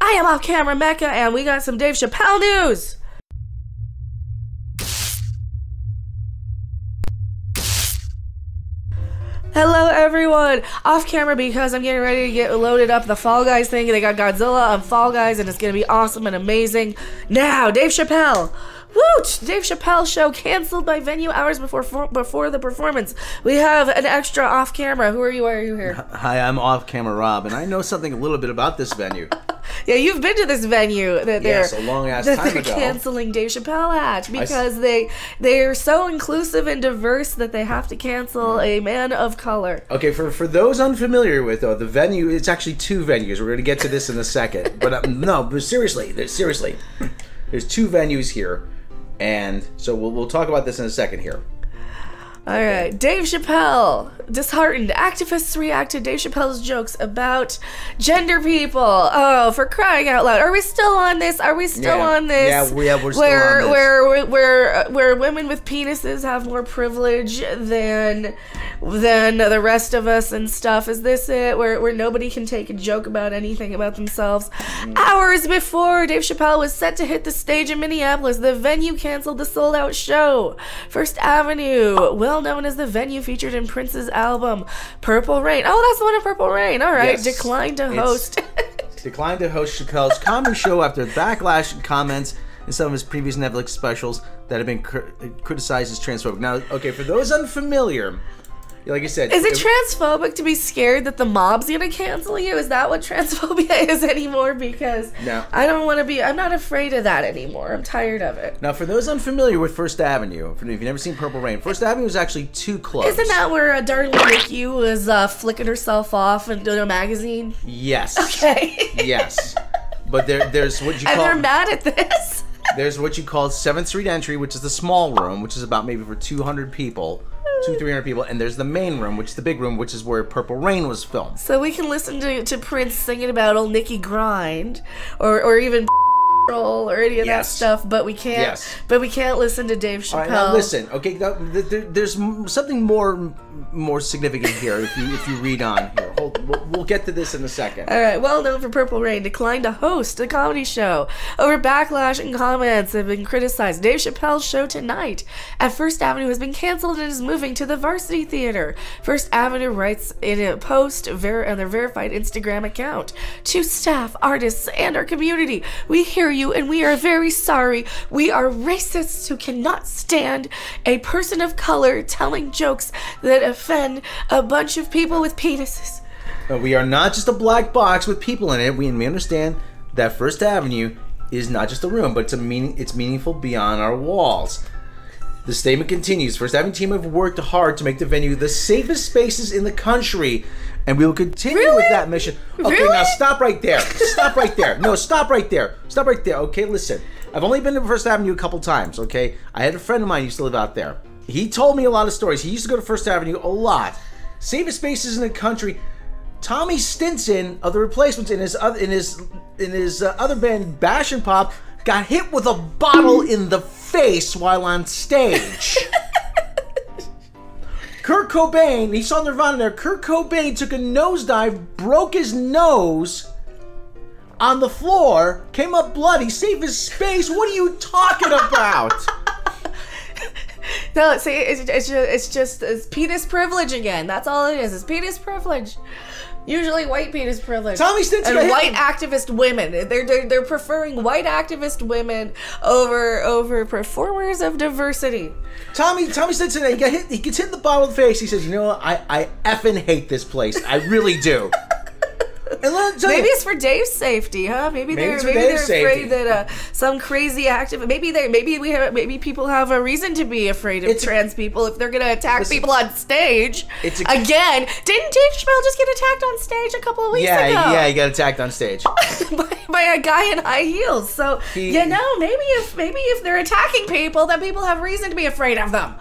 I am Off Camera Mecca, and we got some Dave Chappelle news. Hello everyone! Off camera because I'm getting ready to get loaded up the Fall Guys thing. They got Godzilla on Fall Guys and it's gonna be awesome and amazing. Now, Dave Chappelle! Woot! Dave Chappelle show canceled by venue hours before the performance. We have an extra off camera. Who are you? Why are you here? Hi, I'm Off Camera Rob, and I know something a little bit about this venue. Yeah, you've been to this venue that yes, a long ass time ago. Canceling Dave Chappelle at because they're so inclusive and diverse that they have to cancel a man of color. Okay, for those unfamiliar with the venue, it's actually two venues. We're going to get to this in a second, but no, but seriously, there's two venues here, and so we'll talk about this in a second here. Alright, Dave Chappelle. Disheartened. Activists react to Dave Chappelle's jokes about gender people. Oh, for crying out loud. Are we still on this? Are we still on this? Yeah, we're still on this. Where women with penises have more privilege than the rest of us and stuff. Is this it? Where nobody can take a joke about anything about themselves? Hours before Dave Chappelle was set to hit the stage in Minneapolis, the venue canceled the sold-out show. First Avenue, well known as the venue featured in Prince's album Purple Rain. Oh, that's the one in Purple Rain. All right, yes. Declined to host. Declined to host Chappelle's comedy show after backlash and comments in some of his previous Netflix specials that have been criticized as transphobic. Now, okay, for those unfamiliar, like I said, is it transphobic to be scared that the mob's gonna cancel you? Is that what transphobia is anymore? Because no. I don't want to be. I'm not afraid of that anymore. I'm tired of it. Now, for those unfamiliar with First Avenue, if you've never seen Purple Rain, First Avenue is actually two clubs. Isn't that where Darlene McHugh was flicking herself off in a magazine? Yes. Okay. Yes. But there's what you call. And they're mad at this. There's what you call 7th Street Entry, which is the small room, which is about maybe for 200 people. 200-300 people, and there's the main room, which is the big room, which is where Purple Rain was filmed. So we can listen to Prince singing about old Nicky Grind, or even or any of that stuff, but we can't. Yes. But we can't listen to Dave Chappelle. All right, now listen. Okay, there's something more significant here. If you read on here, we'll get to this in a second. All right. Well known for Purple Rain, declined to host a comedy show over backlash and comments have been criticized. Dave Chappelle's show tonight at First Avenue has been canceled and is moving to the Varsity Theater. First Avenue writes in a post on their verified Instagram account: "To staff, artists, and our community, we hear you and we are very sorry. We are racists who cannot stand a person of color telling jokes that offend a bunch of people with penises." We are not just a black box with people in it. We understand that First Avenue is not just a room, but it's meaningful beyond our walls. The statement continues: First Avenue team have worked hard to make the venue the safest spaces in the country, and we will continue with that mission. Okay, now stop right there. Stop right there. No, stop right there. Stop right there. Okay, listen. I've only been to First Avenue a couple times, okay? I had a friend of mine who used to live out there. He told me a lot of stories. He used to go to First Avenue a lot. Safest spaces in the country. Tommy Stinson of the Replacements in his other band Bash and Pop got hit with a bottle in the face while on stage. Kurt Cobain, he saw Nirvana there. Kurt Cobain took a nosedive, broke his nose on the floor, came up bloody, saved his space. What are you talking about? No, see, it's just penis privilege again. That's all it is. It's penis privilege. Usually white penis privilege. Tommy Stinson and white activist women. They're preferring white activist women over performers of diversity. Tommy Stinson, he gets hit in the bottom of the face. He says, "You know what? I effing hate this place. I really do." And maybe it's for Dave's safety, huh? Maybe they're afraid that some crazy activist. Maybe people have a reason to be afraid of trans people if they're gonna attack people on stage. Again, didn't Dave Chappelle just get attacked on stage a couple of weeks ago? Yeah, he got attacked on stage by a guy in high heels. So maybe if they're attacking people, then people have reason to be afraid of them.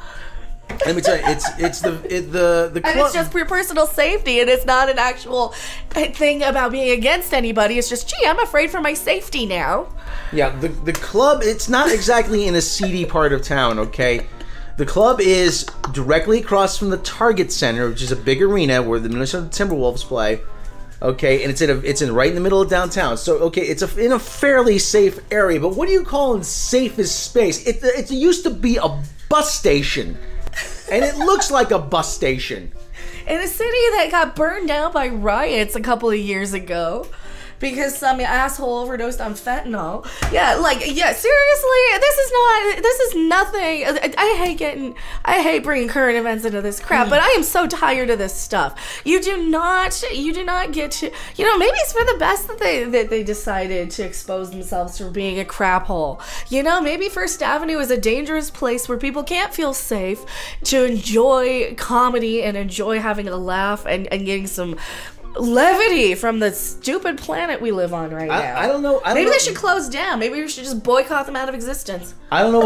Let me tell you, it's the club. And it's just for personal safety, and it's not an actual thing about being against anybody. It's just, gee, I'm afraid for my safety now. Yeah, the club, it's not exactly in a seedy part of town, okay? The club is directly across from the Target Center, which is a big arena where the Minnesota Timberwolves play. Okay, and it's in right in the middle of downtown. So okay, it's in a fairly safe area. But what do you call in safest space? It used to be a bus station, and it looks like a bus station. In a city that got burned down by riots a couple of years ago. Because some asshole overdosed on fentanyl. Yeah, seriously, this is nothing. I hate bringing current events into this crap, but I am so tired of this stuff. You do not get to, maybe it's for the best that they decided to expose themselves for being a crap hole. Maybe First Avenue is a dangerous place where people can't feel safe to enjoy comedy and enjoy having a laugh and getting some levity from the stupid planet we live on right now. I don't know. Maybe they should close down. Maybe we should just boycott them out of existence. I don't know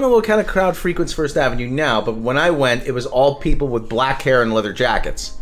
what kind of crowd frequents First Avenue now, but when I went, it was all people with black hair and leather jackets.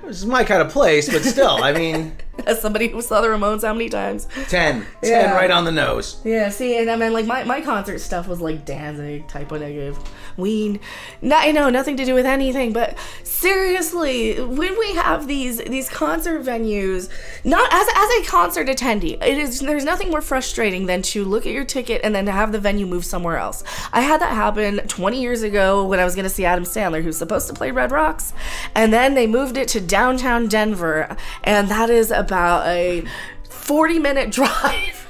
This is my kind of place, but still, I mean... As somebody who saw the Ramones how many times? 10 right on the nose. Yeah, see, and I mean, like, my concert stuff was like Danzig, Type O Negative, Ween. Nothing to do with anything, but seriously, when we have these concert venues, not as a concert attendee, there's nothing more frustrating than to look at your ticket and then to have the venue move somewhere else. I had that happen 20 years ago when I was going to see Adam Sandler, who's supposed to play Red Rocks, and then they moved it to downtown Denver, and that is about a 40-minute drive.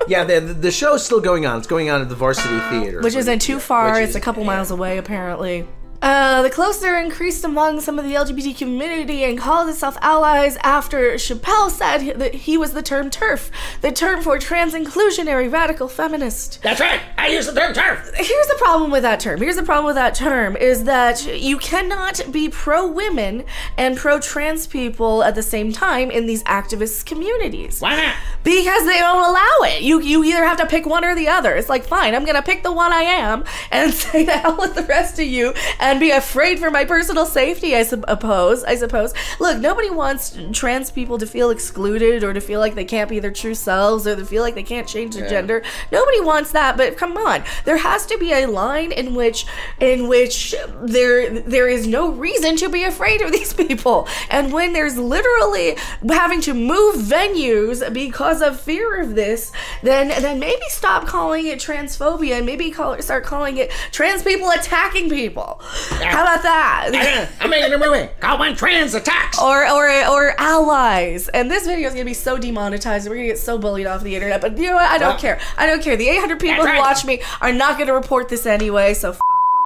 Yeah, the show's still going on. It's going on at the Varsity Theater. Which isn't too far. It's a couple miles away, apparently. The closer increased among some of the LGBT community and called itself allies after Chappelle said that he was the term TERF, the term for trans inclusionary radical feminist. That's right, I use the term TERF. Here's the problem with that term. Is that you cannot be pro-women and pro-trans people at the same time in these activist communities. Why not? Because they don't allow it. You either have to pick one or the other. It's like, fine, I'm gonna pick the one I am and say the hell with the rest of you and be afraid for my personal safety, I suppose. Look, nobody wants trans people to feel excluded or to feel like they can't be their true selves or to feel like they can't change their gender. Nobody wants that, but come on. There has to be a line in which there is no reason to be afraid of these people. And when there's literally having to move venues because of fear of this, then maybe stop calling it transphobia and maybe start calling it trans people attacking people. How about that? I'm making a movie called When Trans Attacks. Or allies. And this video is going to be so demonetized. We're going to get so bullied off the internet. But you know what? I don't care. The 800 people who watch me are not going to report this anyway. So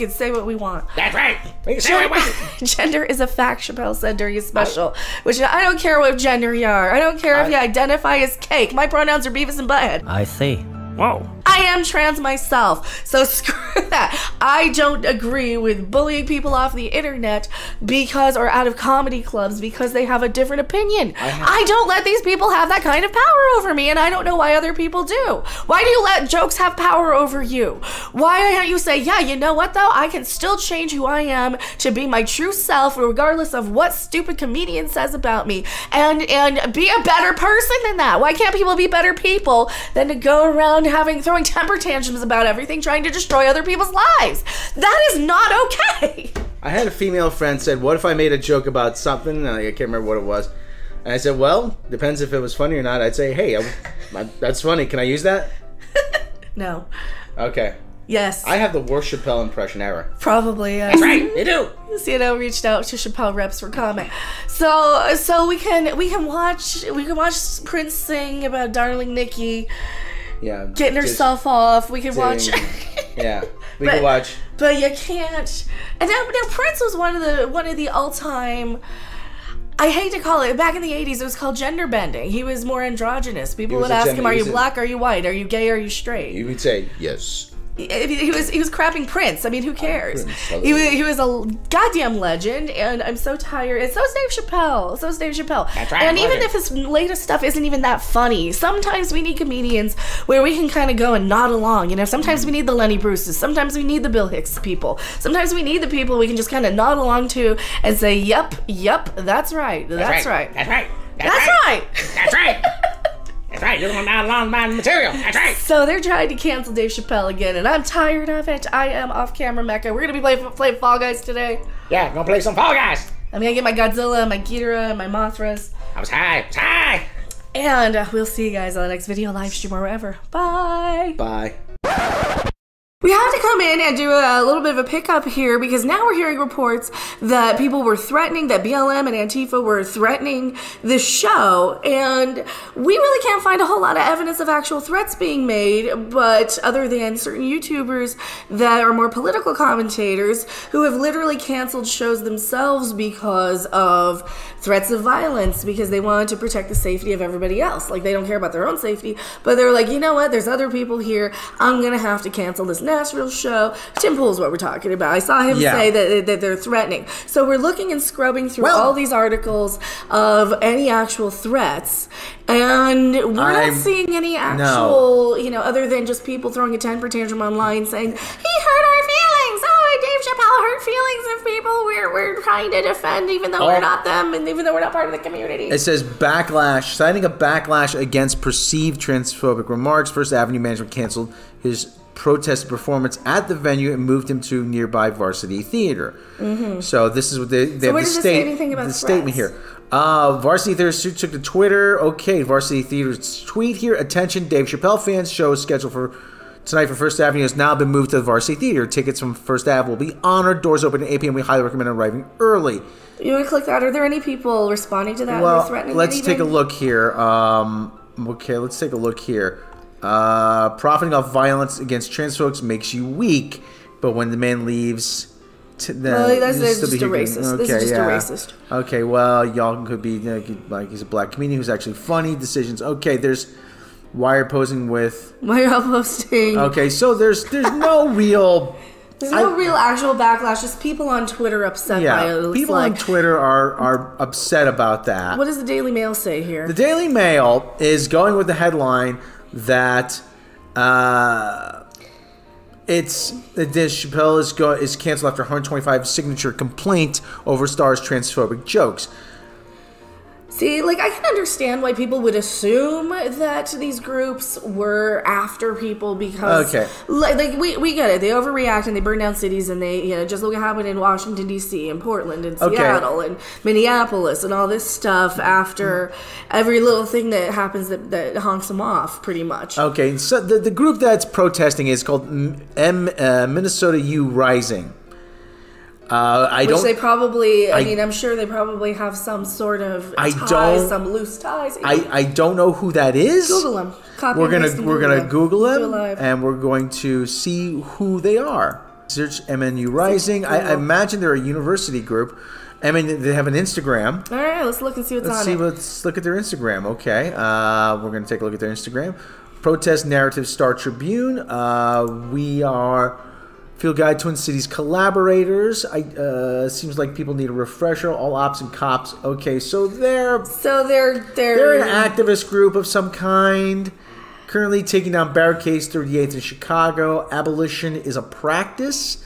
can say what we want. That's right. We can say what we want. Gender is a fact, Chappelle said during his special. Which I don't care what gender you are. I don't care if you identify as cake. My pronouns are Beavis and Butthead. I see. Whoa. I am trans myself, so screw that. I don't agree with bullying people off the internet or out of comedy clubs because they have a different opinion. I don't let these people have that kind of power over me, and I don't know why other people do. Why do you let jokes have power over you? Why don't you say, yeah, you know what though? I can still change who I am to be my true self regardless of what stupid comedian says about me and be a better person than that. Why can't people be better people than to go around throwing temper tantrums about everything, trying to destroy other people's lives? That is not okay. I had a female friend said, what if I made a joke about something? I can't remember what it was. And I said, well, depends if it was funny or not. I'd say, hey, that's funny. Can I use that? No. Okay. Yes. I have the worst Chappelle impression ever. Probably, yes. That's right, you do. CNN reached out to Chappelle reps for comment. So we can watch Prince sing about Darling Nikki. Yeah, getting herself off. We can watch. Yeah, we can watch. But you can't. And now Prince was one of the all-time. I hate to call it. Back in the 80s, it was called gender bending. He was more androgynous. People would ask him, "Are you black? Are you white? Are you gay? Are you straight?" He would say yes. He was crapping Prince. I mean, who cares? He was a goddamn legend, and I'm so tired. And so is Dave Chappelle. That's right. And even if his latest stuff isn't even that funny, sometimes we need comedians where we can kind of go and nod along. You know, sometimes we need the Lenny Bruces. Sometimes we need the Bill Hicks people. Sometimes we need the people we can just kind of nod along to and say, "Yep, that's right. That's right. That's right. That's right. That's right." That's right, you're going to nod my material. That's right. So they're trying to cancel Dave Chappelle again, and I'm tired of it. I am off-camera Mecca. We're going to be playing Fall Guys today. Yeah, we're going to play some Fall Guys. I'm gonna get my Godzilla, my Ghidorah, and my Mothras. I was high. And we'll see you guys on the next video, live stream, or wherever. Bye. Bye. We have to come in and do a little bit of a pickup here because now we're hearing reports that people were threatening, that BLM and Antifa were threatening the show, and we really can't find a whole lot of evidence of actual threats being made, but other than certain YouTubers that are more political commentators who have literally canceled shows themselves because of threats of violence, because they wanted to protect the safety of everybody else. Like, they don't care about their own safety, but they're like, you know what, there's other people here, I'm gonna have to cancel this Nashville show. Tim Pool's what we're talking about. I saw him say that they're threatening. So we're looking and scrubbing through all these articles of any actual threats, and we're not seeing any actual, you know, other than just people throwing a temper tantrum online saying, he hurt our feelings. Oh, Dave Chappelle hurt feelings of people we're trying to defend, even though we're not them, and even though we're not part of the community. It says backlash, citing a backlash against perceived transphobic remarks. First Avenue management canceled his protest performance at the venue and moved him to nearby Varsity Theater. So this is what they have the statement here. Varsity Theater took to Twitter. Okay, Varsity Theater's tweet here. Attention, Dave Chappelle fans. Show scheduled for tonight for First Avenue has now been moved to the Varsity Theater. Tickets from First Ave will be honored. Doors open at 8 p.m. We highly recommend arriving early. You want to click that? Are there any people responding to that? Well, threatening let's take a look here. Okay, let's take a look here. Profiting off violence against trans folks makes you weak, but when the man leaves, that's just a racist. This is just a racist. Okay, well, y'all could be like he's a black comedian who's actually funny. Decisions. Okay, there's why you're posing with. Why you're posting. Okay, so there's no real. There's no real actual backlash. Just people on Twitter upset by it. People on Twitter are upset about that. What does the Daily Mail say here? The Daily Mail is going with the headline that Chappelle is canceled after 125 signature complaint over star's transphobic jokes. See, like, I can understand why people would assume that these groups were after people because, like we get it. They overreact and they burn down cities, and they, you know, just look what happened in Washington, D.C., and Portland, and Seattle, and Minneapolis, and all this stuff after every little thing that happens that honks them off, pretty much. Okay, so the group that's protesting is called Minnesota U Rising. They probably, I mean, I'm sure they probably have some sort of ties, some loose ties. I don't know who that is. Google them. We're gonna Google them, and we're going to see who they are. Search MNU Rising. I imagine they're a university group. I mean, they have an Instagram. All right, let's look and see what's on it. Let's look at their Instagram. Okay, we're gonna take a look at their Instagram. Protest Narrative Star Tribune. We are Field Guide Twin Cities collaborators. Seems like people need a refresher. All ops and cops. Okay, so they're an activist group of some kind. Currently taking down barricades 38th in Chicago. Abolition is a practice.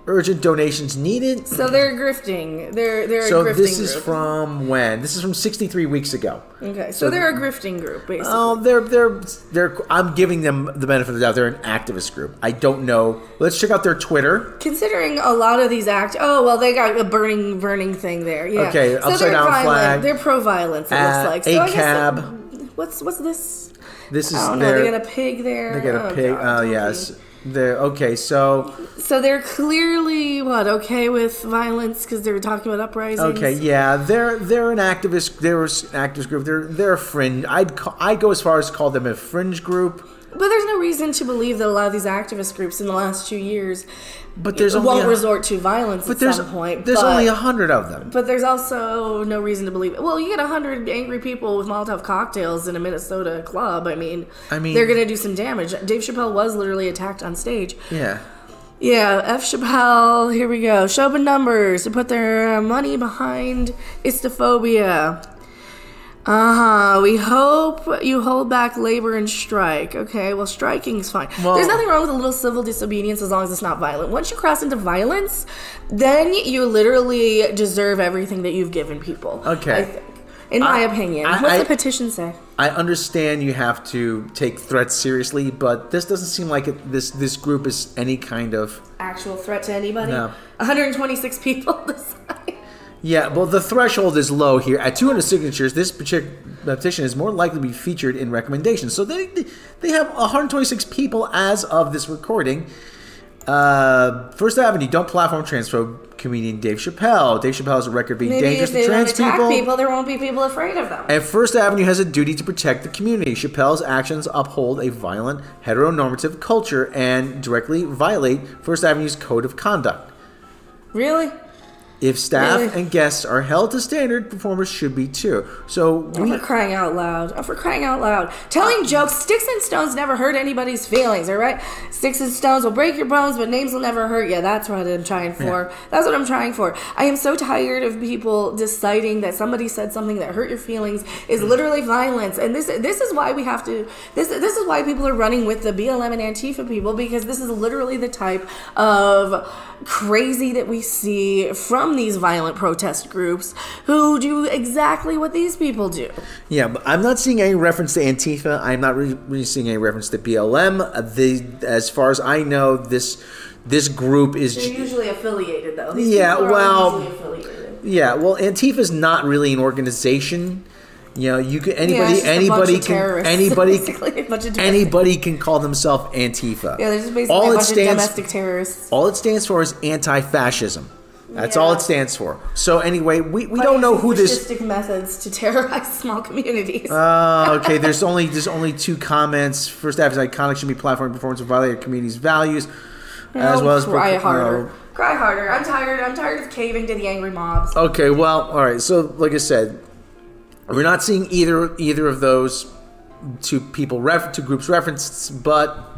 Urgent donations needed. So they're grifting. They're a grifting group. So this is from when? This is from 63 weeks ago. Okay, so they're a grifting group, basically. Oh, they're. I'm giving them the benefit of the doubt. They're an activist group. I don't know. Let's check out their Twitter. Considering a lot of these they got a burning thing there. Yeah. Okay, so upside down flag. They're pro-violence. It looks like. So cab. What's this? This is. I don't know. They got a pig there. They got a pig. Oh yes. So they're clearly okay with violence because they're talking about uprisings. Okay, yeah, they're an activist. They're an activist group. They're a fringe. I'd go as far as call them a fringe group. But there's no reason to believe that a lot of these activist groups in the last 2 years won't resort to violence at some point. There's only 100 of them. But there's also no reason to believe it. Well, you get 100 angry people with Molotov cocktails in a Minnesota club. I mean they're going to do some damage. Dave Chappelle was literally attacked on stage. Yeah. Yeah, F. Chappelle, here we go. Show up in numbers to put their money behind istophobia. We hope you hold back labor and strike. Okay, well, striking's fine. Well, there's nothing wrong with a little civil disobedience as long as it's not violent. Once you cross into violence, then you literally deserve everything that you've given people. Okay. I think. In my opinion. What's the petition say? I understand you have to take threats seriously, but this doesn't seem like this group is any kind of actual threat to anybody. No. 126 people decide. Yeah, well, the threshold is low here. At 200 signatures, this petition is more likely to be featured in recommendations. So they have 126 people as of this recording. First Avenue, don't platform transphobe comedian Dave Chappelle. Dave Chappelle has a record being dangerous to trans people. There won't be people afraid of them. And First Avenue has a duty to protect the community. Chappelle's actions uphold a violent, heteronormative culture and directly violate First Avenue's code of conduct. Really? If staff and guests are held to standard, performers should be too. So for crying out loud. Oh, for crying out loud. Telling jokes, sticks and stones never hurt anybody's feelings, all right? Sticks and stones will break your bones, but names will never hurt you. That's what I'm trying for. Yeah. That's what I'm trying for. I am so tired of people deciding that somebody said something that hurt your feelings is literally violence. And this is why we have to, this is why people are running with the BLM and Antifa people, because this is literally the type of crazy that we see from these violent protest groups who do exactly what these people do. Yeah, but I'm not seeing any reference to Antifa. I'm not really seeing any reference to BLM. As far as I know, this group is... They're usually affiliated, though. These Antifa is not really an organization. You know, you can anybody can call themselves Antifa. Yeah, they're just basically a bunch of domestic terrorists. All it stands for is anti-fascism. That's all it stands for. So anyway, we don't know who this fascistic methods to terrorize small communities. Okay, there's only 2 comments. First, Avenue's iconic should be platform performance of violating community's values, as well as cry harder. Cry harder. I'm tired of caving to the angry mobs. Okay, well, all right. So, like I said, we're not seeing either of those two groups referenced, but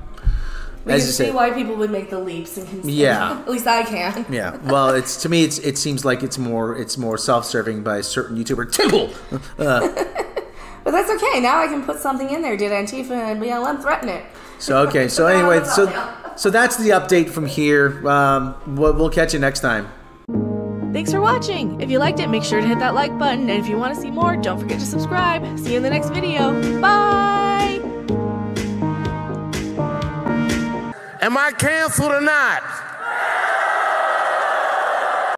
we can see why people would make the leaps and consider. Yeah, at least I can. Yeah, well, to me it seems like it's more self-serving by a certain YouTuber Timble. But that's okay. Now I can put something in there. Did Antifa and BLM threaten it? So okay. So anyway, so that's the update from here. We'll catch you next time. Thanks for watching. If you liked it, make sure to hit that like button. And if you want to see more, don't forget to subscribe. See you in the next video. Bye! Am I canceled or not?